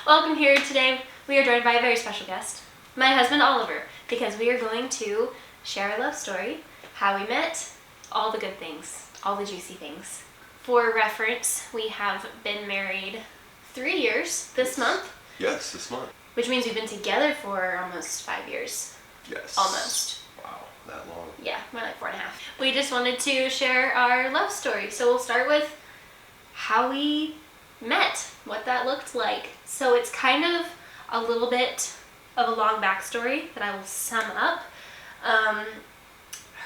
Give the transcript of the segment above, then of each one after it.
Welcome here. Today we are joined by a very special guest, my husband Oliver, because we are going to share our love story, how we met, all the good things, all the juicy things. For reference, we have been married 3 years this month. Yes, this month. Which means we've been together for almost 5 years. Yes. Almost. Wow, that long. Yeah, more like 4.5. We just wanted to share our love story. So we'll start with how we met, what that looked like. So it's kind of a little bit of a long backstory that I will sum up.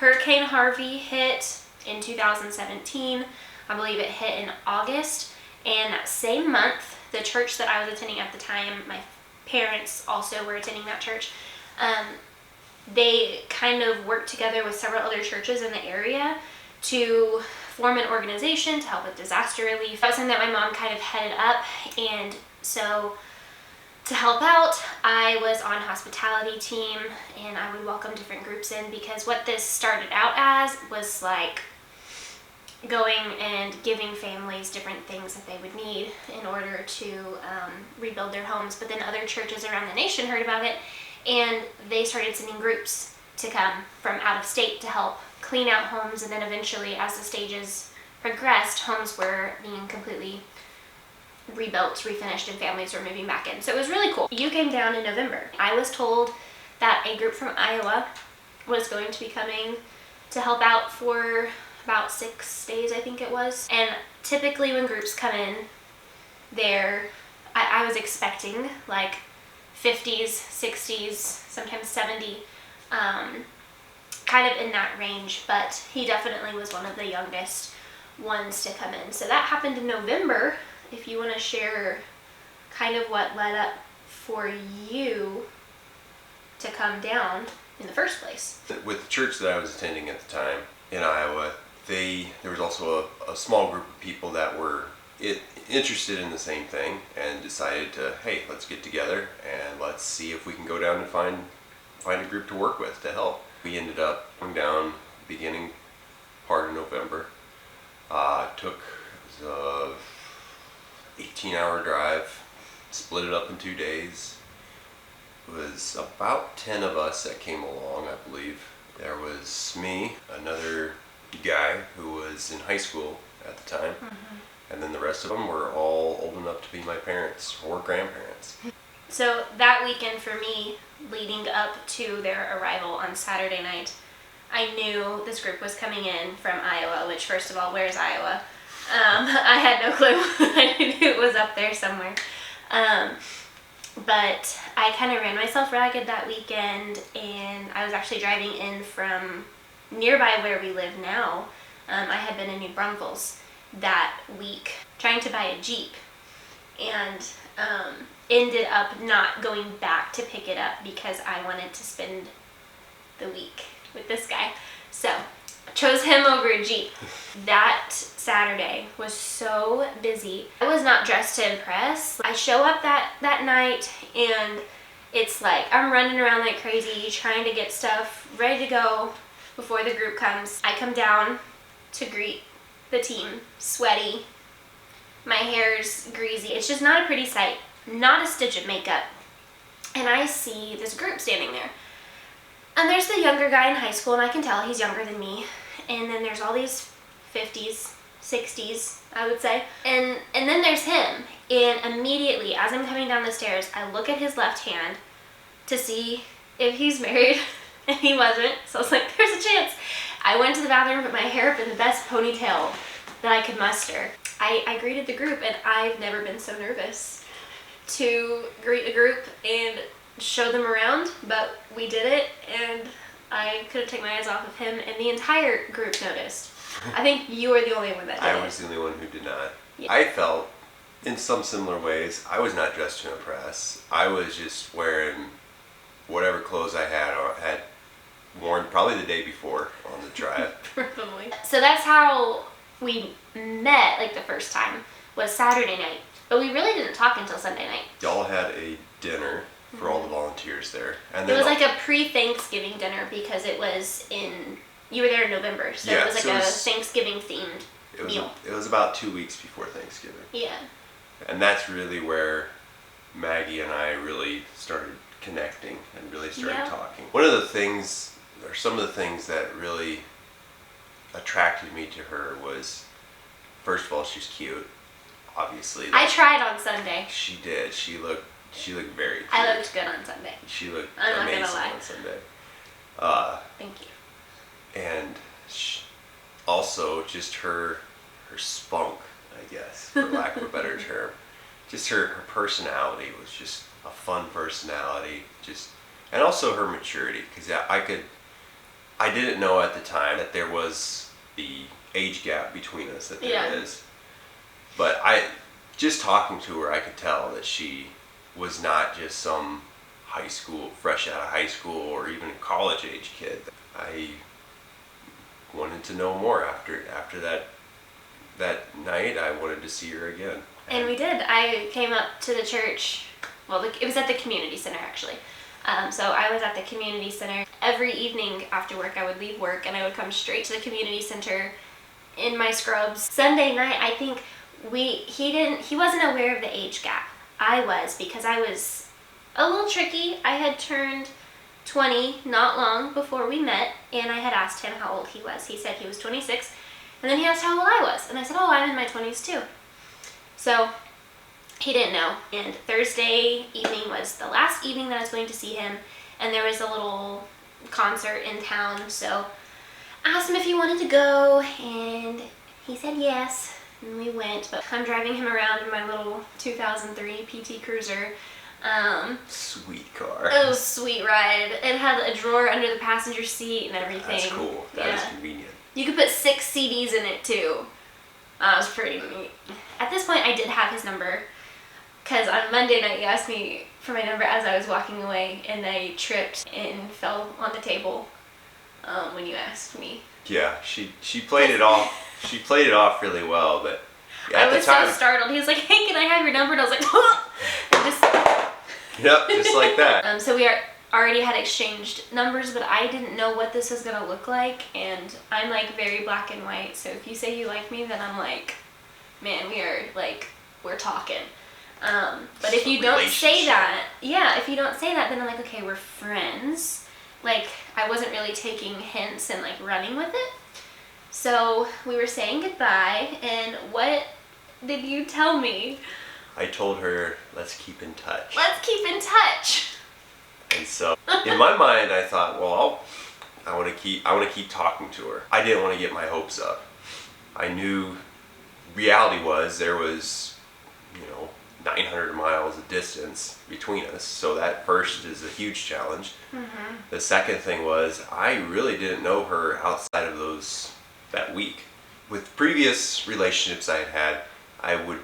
Hurricane Harvey hit in 2017. I believe it hit in August. And that same month, the church that I was attending at the time, my parents also were attending that church. They kind of worked together with several other churches in the area to form an organization to help with disaster relief. That was something that my mom kind of headed up, and so to help out, I was on hospitality team, and I would welcome different groups in, because what this started out as was like going and giving families different things that they would need in order to rebuild their homes. But then other churches around the nation heard about it, and they started sending groups to come from out of state to help clean out homes. And then eventually, as the stages progressed, homes were being completely rebuilt, refinished, and families were moving back in. So it was really cool. You came down in November. I was told that a group from Iowa was going to be coming to help out for about 6 days, I think it was. And typically when groups come in, I was expecting like 50s, 60s, sometimes 70, kind of in that range, but he definitely was one of the youngest ones to come in. So that happened in November. If you want to share kind of what led up for you to come down in the first place. With the church that I was attending at the time in Iowa, there was also a small group of people that were interested in the same thing and decided to, hey, let's get together and let's see if we can go down and find a group to work with to help. We ended up going down beginning part of November. Took a 18-hour drive, split it up in 2 days. It was about 10 of us that came along, I believe. There was me, another guy who was in high school at the time, and then the rest of them were all old enough to be my parents or grandparents. So that weekend for me, leading up to their arrival on Saturday night, I knew this group was coming in from Iowa, which, first of all, where's Iowa? I had no clue. I knew it was up there somewhere. But I kind of ran myself ragged that weekend, and I was actually driving in from nearby where we live now. I had been in New Braunfels that week trying to buy a Jeep, and ended up not going back to pick it up because I wanted to spend the week with this guy. So chose him over a Jeep. That Saturday was so busy. I was not dressed to impress. I show up that night, and it's like I'm running around like crazy trying to get stuff ready to go before the group comes. I come down to greet the team, sweaty. My hair's greasy. It's just not a pretty sight. Not a stitch of makeup. And I see this group standing there. And there's the younger guy in high school, and I can tell he's younger than me. And then there's all these 50s, 60s, I would say. And then there's him. And immediately, as I'm coming down the stairs, I look at his left hand to see if he's married. And he wasn't. So I was like, there's a chance. I went to the bathroom, put my hair up in the best ponytail that I could muster. I greeted the group, and I've never been so nervous to greet a group and show them around, but we did it, and I couldn't take my eyes off of him, and the entire group noticed. I think you were the only one that did. I was the only one who did not. Yeah. I felt, in some similar ways, I was not dressed to impress. I was just wearing whatever clothes I had worn probably the day before on the drive. Probably. So that's how we met, like the first time, was Saturday night. But we really didn't talk until Sunday night. Y'all had a dinner for all the volunteers there. And it was like a pre-Thanksgiving dinner because it was you were there in November, so yeah, it was like a Thanksgiving themed meal. It was about 2 weeks before Thanksgiving. Yeah. And that's really where Matt started Yeah. talking. One of the things, or some of the things that really attracted me to her was, first of all, she's cute. Obviously. I tried on Sunday. She did. She looked very cute. I looked good on Sunday. She looked I'm not amazing gonna lie. on Sunday. Thank you. And also just her spunk, I guess, for lack of a better term. Just her personality was just a fun personality. And also her maturity, because I didn't know at the time that there was the age gap between us that there is. But just talking to her, I could tell that she was not just some fresh out of high school or even college age kid. I wanted to know more after that night. I wanted to see her again. And we did. I came up to the church. Well, it was at the community center, actually. So I was at the community center. Every evening after work, I would leave work and I would come straight to the community center in my scrubs. Sunday night, I think he wasn't aware of the age gap. I was, because I was a little tricky. I had turned 20 not long before we met, and I had asked him how old he was. He said he was 26, and then he asked how old I was, and I said, oh, I'm in my 20s too. So he didn't know. And Thursday evening was the last evening that I was going to see him, and there was a little concert in town, so I asked him if he wanted to go, and he said yes, and we went. But I'm driving him around in my little 2003 PT Cruiser. Sweet car. It was a sweet ride. It had a drawer under the passenger seat and everything. That's cool. That is convenient. You could put 6 CDs in it too. It was pretty neat. At this point, I did have his number, because on Monday night you asked me for my number as I was walking away, and I tripped and fell on the table when you asked me. Yeah, she played it off. She played it off really well, but at I was the time, so startled. He was like, "Hey, can I have your number?" And I was like, Yep, just like that. So we already had exchanged numbers, but I didn't know what this was gonna look like, and I'm like very black and white. So if you say you like me, then I'm like, man, we're talking. But if you don't say that, if you don't say that, then I'm like, okay, we're friends. Like, I wasn't really taking hints and like running with it. So we were saying goodbye, and what did you tell me? I told her, let's keep in touch. Let's keep in touch. And so, in my mind, I thought, well, I want to keep talking to her. I didn't want to get my hopes up. I knew reality was there was, 900 miles of distance between us. So that first is a huge challenge. Mm-hmm. The second thing was I really didn't know her outside of that week. With previous relationships I had, I would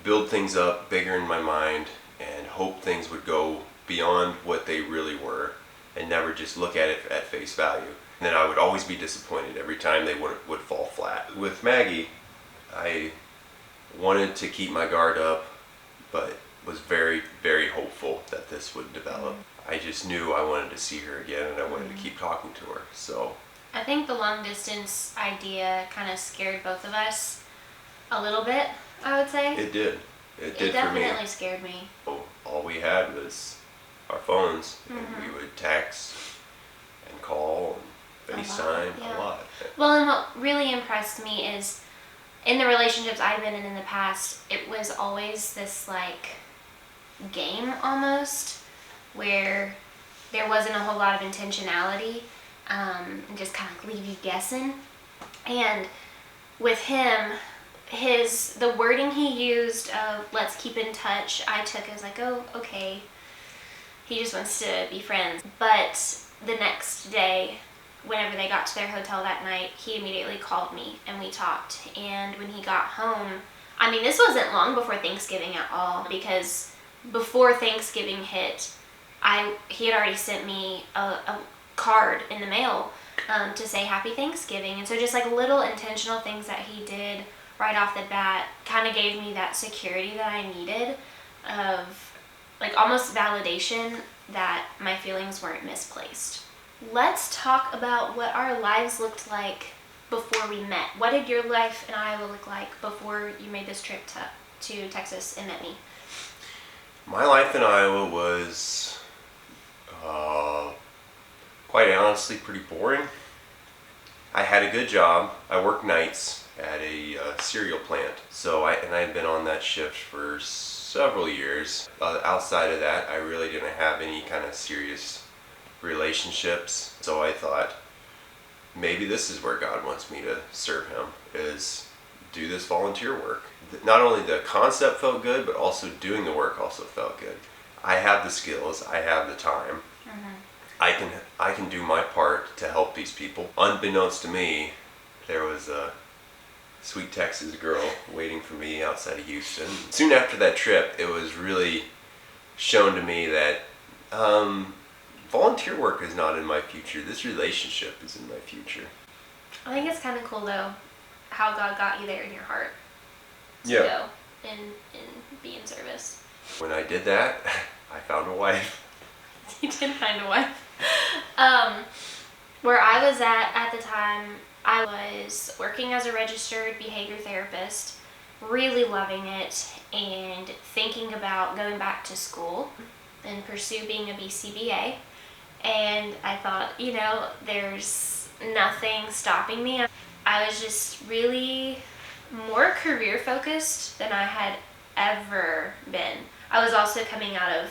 build things up bigger in my mind and hope things would go beyond what they really were and never just look at it at face value. And then I would always be disappointed every time they would fall flat. With Maggie, I wanted to keep my guard up, but was very, very hopeful that this would develop. I just knew I wanted to see her again, and I wanted to keep talking to her. So I think the long distance idea kind of scared both of us a little bit, I would say. It did. It did for me. It definitely scared me. All we had was our phones, and we would text and call and FaceTime a lot. Well, and what really impressed me is, in the relationships I've been in the past, it was always this like game almost, where there wasn't a whole lot of intentionality, and just kind of leave you guessing. And with him, the wording he used of "let's keep in touch," I took as like, oh, okay, he just wants to be friends. But the next day, whenever they got to their hotel that night, he immediately called me and we talked. And when he got home, I mean, this wasn't long before Thanksgiving at all, because before Thanksgiving hit, he had already sent me a card in the mail to say Happy Thanksgiving. And so just like little intentional things that he did right off the bat kind of gave me that security that I needed, of like almost validation that my feelings weren't misplaced. Let's talk about what our lives looked like before we met. What did your life in Iowa look like before you made this trip to Texas and met me? My life in Iowa was quite honestly pretty boring. I had a good job. I worked nights at a cereal plant. I had been on that shift for several years. Outside of that, I really didn't have any kind of serious relationships. So I thought, maybe this is where God wants me to serve Him, is do this volunteer work. Not only the concept felt good, but also doing the work also felt good. I have the skills, I have the time. I can do my part to help these people. Unbeknownst to me, there was a sweet Texas girl waiting for me outside of Houston. Soon after that trip, it was really shown to me that volunteer work is not in my future. This relationship is in my future. I think it's kind of cool though, how God got you there in your heart to Yeah. go and be in service. When I did that, I found a wife. You did find a wife. Where I was at the time, I was working as a registered behavior therapist, really loving it, and thinking about going back to school and pursue being a BCBA. And I thought, there's nothing stopping me. I was just really more career focused than I had ever been. I was also coming out of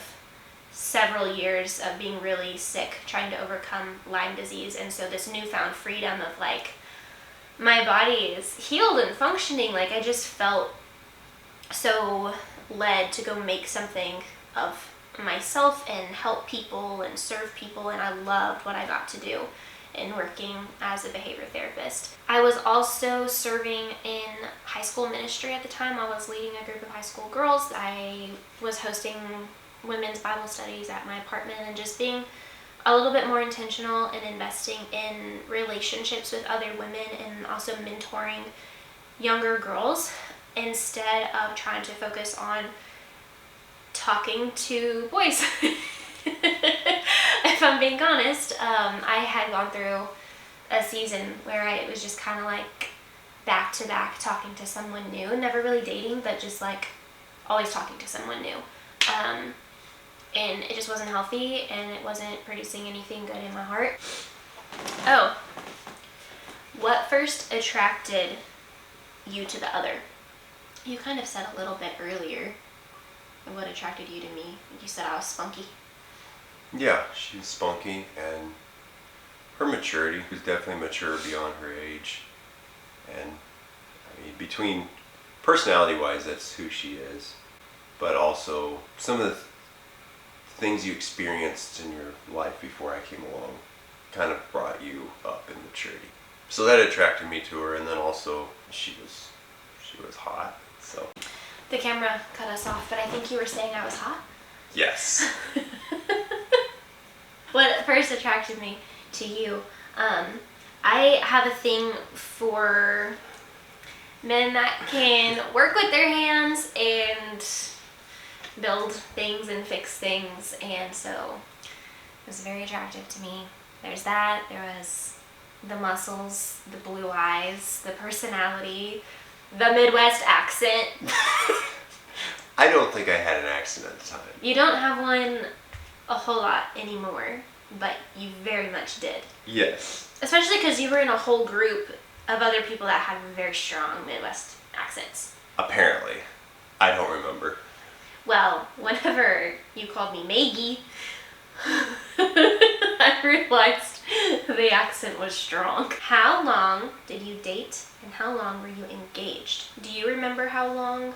several years of being really sick, trying to overcome Lyme disease, and so this newfound freedom of my body is healed and functioning. I just felt so led to go make something of myself and help people and serve people, and I loved what I got to do in working as a behavior therapist. I was also serving in high school ministry at the time. I was leading a group of high school girls. I was hosting women's Bible studies at my apartment and just being a little bit more intentional and investing in relationships with other women and also mentoring younger girls instead of trying to focus on talking to boys. If I'm being honest, I had gone through a season where it was just kind of back to back talking to someone new, never really dating, but just always talking to someone new. And it just wasn't healthy, and it wasn't producing anything good in my heart. Oh, what first attracted you to the other? You kind of said a little bit earlier what attracted you to me. You said I was spunky. Yeah, she's spunky, and her maturity was definitely mature beyond her age. And I mean, between personality-wise, that's who she is. But also, some of the things you experienced in your life before I came along kind of brought you up in maturity. So that attracted me to her, and then also she was hot. So the camera cut us off, but I think you were saying I was hot? Yes. What first attracted me to you? I have a thing for men that can work with their hands and build things and fix things, and so it was very attractive to me. There's that. There was the muscles, the blue eyes, the personality, the Midwest accent. I don't think I had an accent at the time. You don't have one a whole lot anymore, but you very much did. Yes. Especially because you were in a whole group of other people that had very strong Midwest accents. Apparently. I don't remember. Well, whenever you called me Maggie, I realized the accent was strong. How long did you date, and how long were you engaged? Do you remember how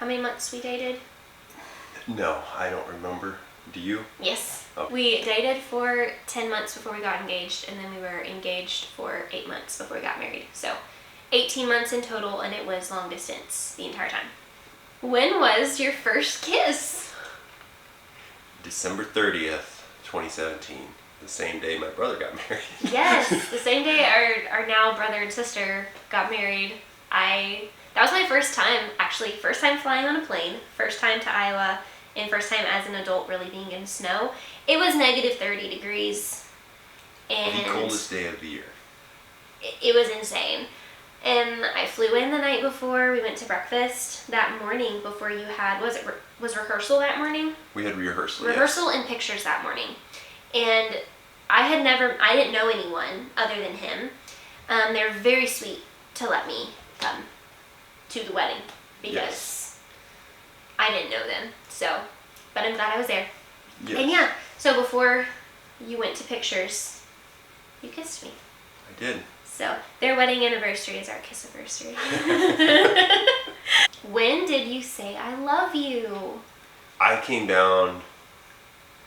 many months we dated? No, I don't remember. Do you? Yes. Okay. We dated for 10 months before we got engaged, and then we were engaged for 8 months before we got married. So 18 months in total, and it was long distance the entire time. When was your first kiss? December 30th, 2017. The same day my brother got married. Yes, the same day our now brother and sister got married. That was my first time, actually. First time flying on a plane, first time to Iowa, and first time as an adult really being in snow. It was negative 30 degrees. And the coldest day of the year. It was insane. And I flew in the night before. We went to breakfast that morning before you had, was rehearsal that morning? We had rehearsal, Rehearsal and pictures that morning. And I didn't know anyone other than him. They're very sweet to let me come to the wedding because I didn't know them. So, but I'm glad I was there. Yes. And yeah, so before you went to pictures, you kissed me. I did. So their wedding anniversary is our kiss anniversary. When did you say I love you? I came down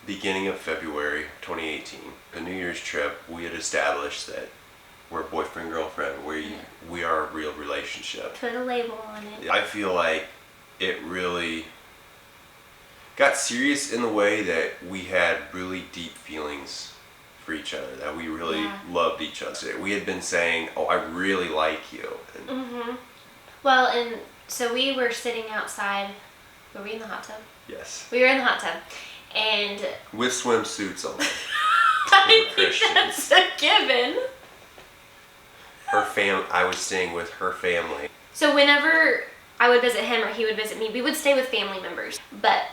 beginning of February 2018. The New Year's trip, we had established that we're boyfriend girlfriend. We are a real relationship. Put a label on it. I feel like it really got serious in the way that we had really deep feelings for each other, that we really loved each other. We had been saying, oh, I really like you. And Well, and so we were sitting outside. Were we in the hot tub? yes. We were in the hot tub. And With swimsuits on. I think Christians. that's a given. I was staying with her family. So whenever I would visit him or he would visit me, we would stay with family members. But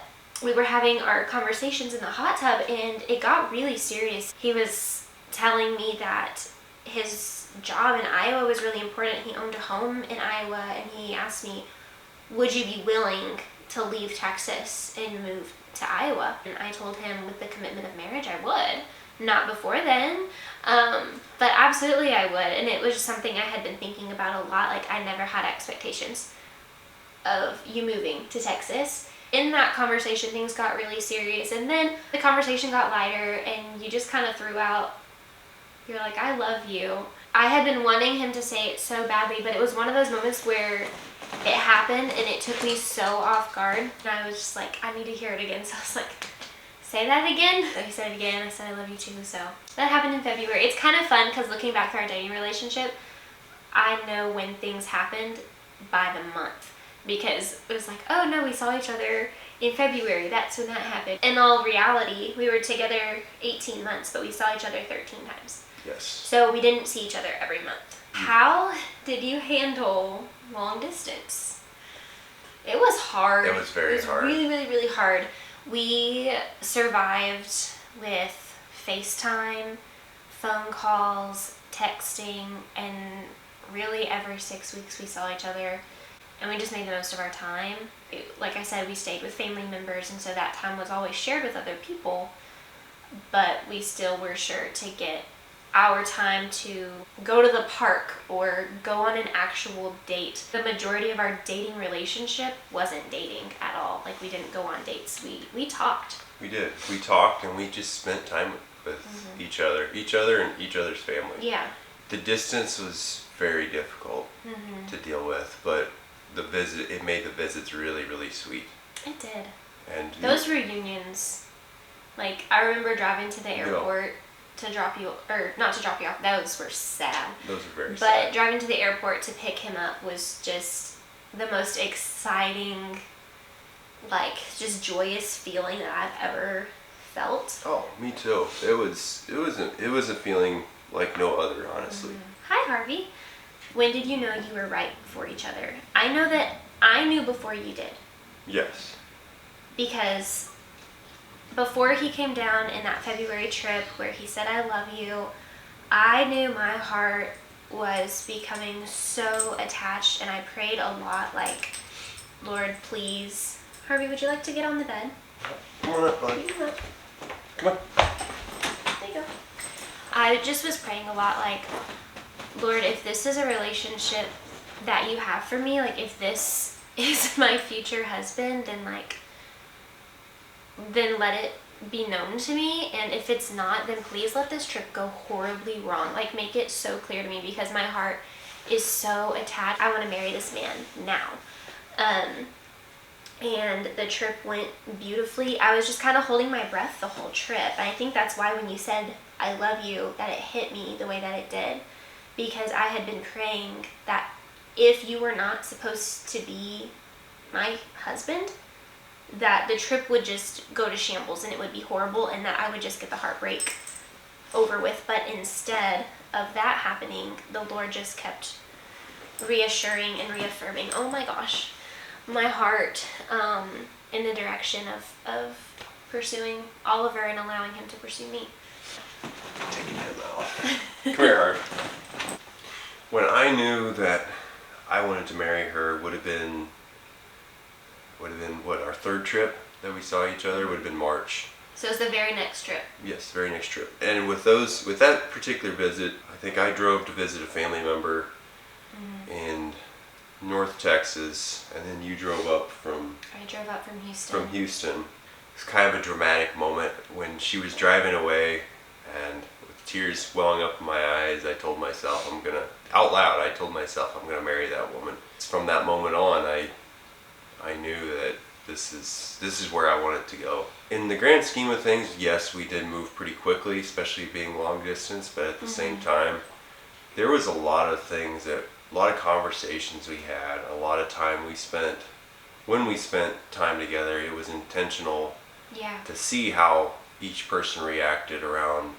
we were having our conversations in the hot tub and it got really serious. He was telling me that his job in Iowa was really important. He owned a home in Iowa and he asked me, would you be willing to leave Texas and move to Iowa? And I told him with the commitment of marriage, I would. Not before then, but absolutely I would. And it was just something I had been thinking about a lot. Like, I never had expectations of you moving to Texas. In that conversation, things got really serious, and then the conversation got lighter, and you just kind of threw out, you're like, I love you. I had been wanting him to say it so badly, but it was one of those moments where it happened, and it took me so off guard, and I was just like, I need to hear it again. So I was like, say that again. So he said it again. I said I love you too. So that happened in February. It's kind of fun because looking back to our dating relationship, I know when things happened by the month, because it was like, oh no, we saw each other in February. That's when that happened. In all reality, we were together 18 months, but we saw each other 13 times. Yes. So we didn't see each other every month. How did you handle long distance? It was hard. It was very hard. Really, really, really hard. We survived with FaceTime, phone calls, texting, and really every 6 weeks we saw each other, and we just made the most of our time. Like I said, we stayed with family members, and so that time was always shared with other people, but we still were sure to get our time to go to the park or go on an actual date. The majority of our dating relationship wasn't dating at all. Like, we didn't go on dates. We talked. We did. We talked and we just spent time with each other and each other's family. Yeah. The distance was very difficult to deal with, but it made the visits really, really sweet. It did. And those reunions, like, I remember driving to the airport to drop you, or not to drop you off, those were sad. Those were very sad. sad. Driving to the airport to pick him up was just the most exciting, like, just joyous feeling that I've ever felt. Oh, me too. It was a feeling like no other, honestly. Hi, Harvey. When did you know you were right for each other? I know that I knew before you did. Yes. Because before he came down in that February trip where he said, I love you, I knew my heart was becoming so attached, and I prayed a lot, like, Lord, please. Harvey, would you like to get on the bed? Come on up, bud. Come on. Come on. There you go. I just was praying a lot, like, Lord, if this is a relationship that you have for me, like, if this is my future husband, then let it be known to me, and if it's not, then please let this trip go horribly wrong. Like, make it so clear to me, because my heart is so attached. I want to marry this man now. And the trip went beautifully. I was just kind of holding my breath the whole trip, and I think that's why when you said I love you, that it hit me the way that it did, because I had been praying that if you were not supposed to be my husband, that the trip would just go to shambles and it would be horrible, and that I would just get the heartbreak over with. But instead of that happening, the Lord just kept reassuring and reaffirming, oh my gosh, my heart in the direction of pursuing Oliver and allowing him to pursue me. Taking him out. Come here, Harv. When I knew that I wanted to marry her would have been what, our third trip that we saw each other would have been March. So it was the very next trip. Yes, very next trip. And with that particular visit, I think I drove to visit a family member in North Texas, and then you drove up from... I drove up from Houston. It's kind of a dramatic moment when she was driving away, and with tears welling up in my eyes, I told myself I'm gonna marry that woman. From that moment on, I knew that this is where I wanted to go. In the grand scheme of things, yes, we did move pretty quickly, especially being long distance, but at the same time, there was a lot of conversations we had, a lot of time we spent. When we spent time together, it was intentional to see how each person reacted around,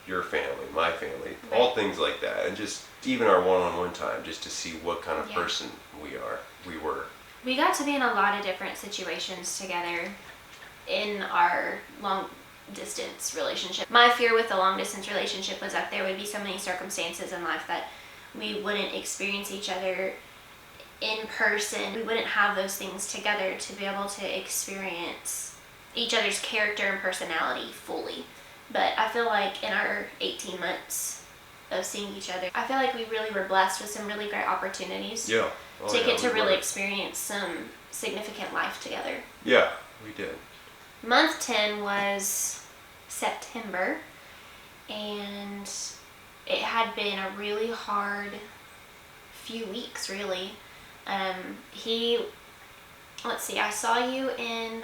your family, my family, all things like that, and just even our one-on-one time, just to see what kind of person we were. We got to be in a lot of different situations together in our long distance relationship. My fear with the long distance relationship was that there would be so many circumstances in life that we wouldn't experience each other in person. We wouldn't have those things together to be able to experience each other's character and personality fully. But I feel like in our 18 months of seeing each other, I feel like we really were blessed with some really great opportunities to get to really experience some significant life together. Yeah, we did. Month 10 was September, and it had been a really hard few weeks, really. I saw you in,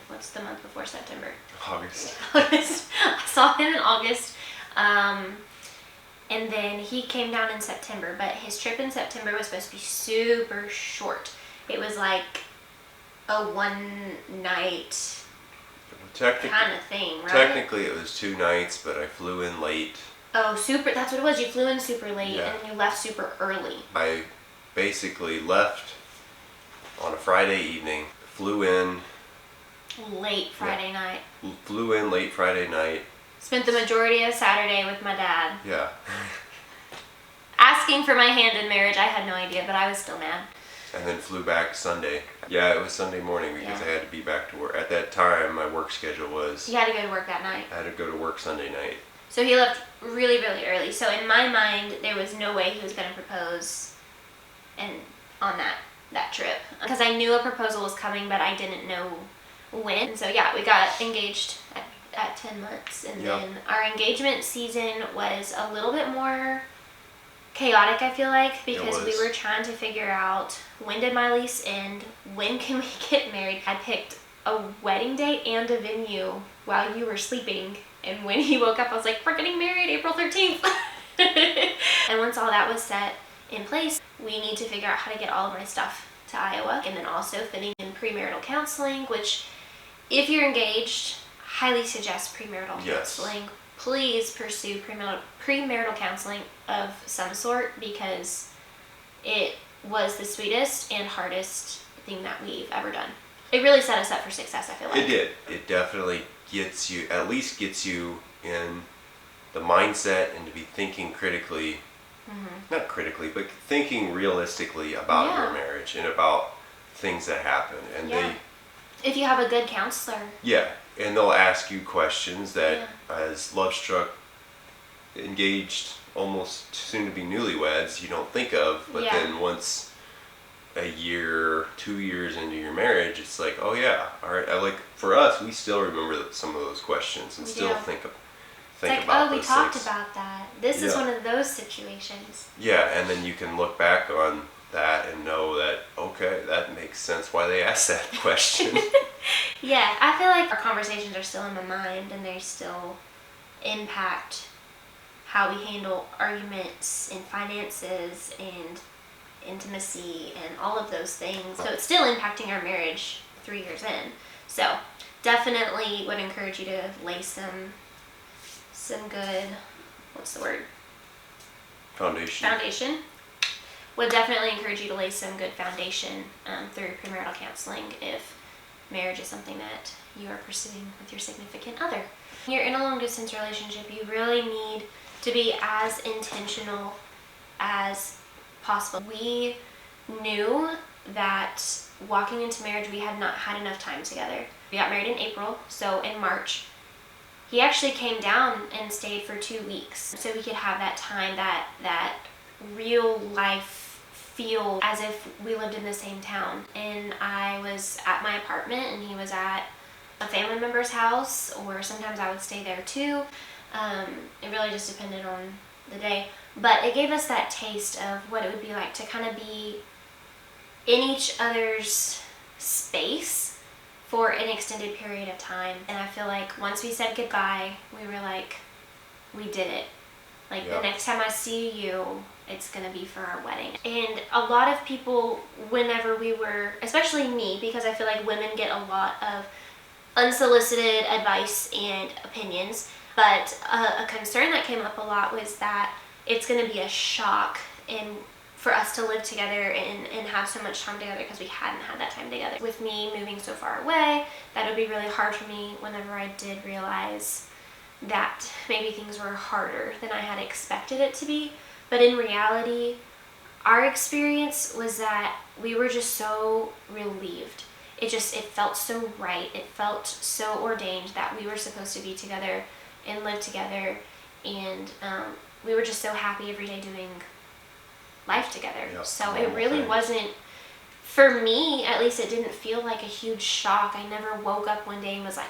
what's the month before September? August. I saw him in August, and then he came down in September, but his trip in September was supposed to be super short. It was like a one-night kind of thing, right? Technically it was 2 nights, but I flew in late. Oh, that's what it was. You flew in super late, and then you left super early. I basically left on a Friday evening, flew in late Friday night. Flew in late Friday night. Spent the majority of Saturday with my dad. Yeah. Asking for my hand in marriage. I had no idea, but I was still mad. And then flew back Sunday. Yeah, it was Sunday morning because I had to be back to work. At that time, my work schedule was... You had to go to work that night. I had to go to work Sunday night. So he left really, really early. So in my mind, there was no way he was going to propose on that trip. Because I knew a proposal was coming, but I didn't know when. And so yeah, we got engaged at 10 months. And then our engagement season was a little bit more chaotic, I feel like, because we were trying to figure out, when did my lease end? When can we get married? I picked a wedding date and a venue while you were sleeping. And when he woke up, I was like, we're getting married April 13th. And once all that was set in place, we need to figure out how to get all of my stuff to Iowa. And then also fitting in premarital counseling, which if you're engaged, highly suggest premarital counseling. Please pursue premarital counseling of some sort, because it was the sweetest and hardest thing that we've ever done. It really set us up for success, I feel like. It did. It definitely gets you in the mindset and to be thinking critically, not critically, but thinking realistically about your marriage and about things that happen. And if you have a good counselor. Yeah, and they'll ask you questions that as love-struck, engaged, almost soon-to-be newlyweds, you don't think of, but then once a year, 2 years into your marriage, it's like, oh yeah, all right. For us, we still remember some of those questions and still think about we those talked things. about that. This is one of those situations. Yeah, and then you can look back on that and know that, okay, that makes sense why they asked that question. Yeah, I feel like our conversations are still in my mind, and they still impact how we handle arguments and finances and intimacy and all of those things. So it's still impacting our marriage 3 years in. So definitely would encourage you to lay some good, what's the word? Foundation. Would definitely encourage you to lay some good foundation through premarital counseling if marriage is something that you are pursuing with your significant other. When you're in a long distance relationship, you really need to be as intentional as possible. We knew that walking into marriage, we had not had enough time together. We got married in April, so in March, he actually came down and stayed for 2 weeks so we could have that time, that real life feel as if we lived in the same town. And I was at my apartment and he was at a family member's house, or sometimes I would stay there too. It really just depended on the day. But it gave us that taste of what it would be like to kind of be in each other's space for an extended period of time. And I feel like once we said goodbye, we were like, we did it. Like, the next time I see you, it's going to be for our wedding. And a lot of people, whenever we were, especially me, because I feel like women get a lot of unsolicited advice and opinions, but a concern that came up a lot was that it's going to be a shock for us to live together and have so much time together, because we hadn't had that time together. With me moving so far away, that would be really hard for me whenever I did realize that maybe things were harder than I had expected it to be. But in reality, our experience was that we were just so relieved. It felt so right. It felt so ordained that we were supposed to be together and live together. And we were just so happy every day doing life together. Yep, so it really wasn't, for me at least, it didn't feel like a huge shock. I never woke up one day and was like,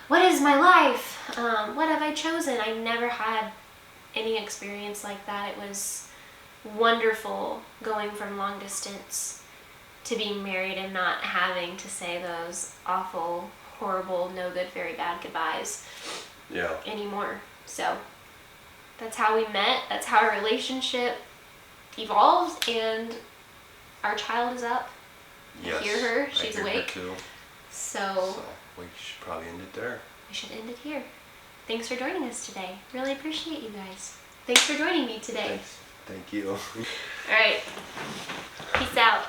what is my life? What have I chosen? I never had any experience like that. It was wonderful going from long distance to being married and not having to say those awful, horrible, no good, very bad goodbyes anymore. So that's how we met. That's how our relationship evolved, and our child is up. Yes, I hear her. She's I hear awake. her too. So we should probably end it there. We should end it here. Thanks for joining us today. Really appreciate you guys. Thanks for joining me today. Thanks. Thank you. All right. Peace out.